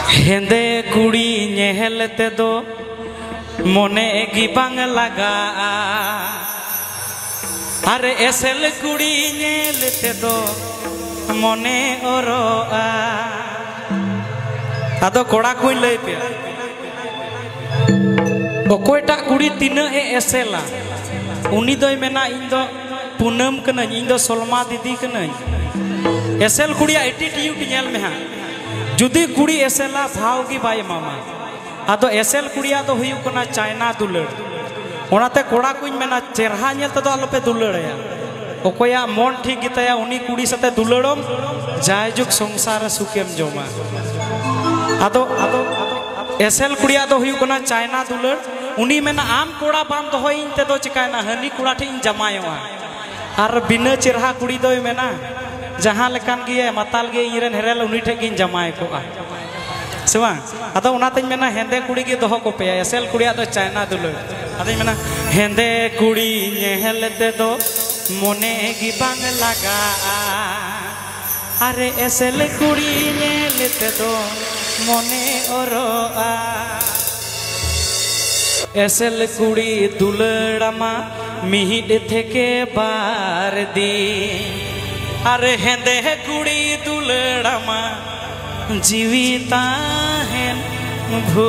हेंदे कुड़ी नेहल तेदो मोने गी बांग लगा अरे एसेल कुड़ी नेल तेदो मोने ओरोआ आदो कोड़ा कोई लई पे ओकोयटा कुड़ी तीना ए एसेला उनी दोय मेना इन दो पूनम कना इन दो सोलमा दीदी कना एसेल कुड़िया एटीट्यूड नेल में हा जुदी कुड़ी एसेला भाव की बाय मामा आदो एसेल कुड़िया तो हुयु कना चाइना दुलड़ ओनाते कोड़ा कुछ मेना चेहरा नेल तो आलोपे दुलड़या ओकोया मन ठीक गिताया उनी कुड़ी साथे दुलड़म जाय जुग संसार सुखेम जोमा आदो आदो एसेल कुड़िया तो हुयु कना चाइना दुलड़ उनी मेना आम कोड़ा बाम तो होइन ते दो चिकायना हनी कुड़ा ठे इन जमायवा आर बिना चेहरा कुड़ी दो मेना जहाँ लेकान गे माताल गे इरेन हेरेल उनी ठे गिन जमाय कोआ से बांग आदो उनाते मेना हेंदे कुड़ी गे दोहो को पे एसेल कुड़िया तो चाइना दुलड़ आदो मेना हेंदे कुड़ी नेहल ते दो मोने गी बांग लगा अरे एसेल कुड़ी नेल ते दो मोने ओरोआ एसेल कुड़ी दुलड़ामा मिहिड थेके बार दी अरे हेंदे कुड़ी दुलड़ामा जीविता हेन भू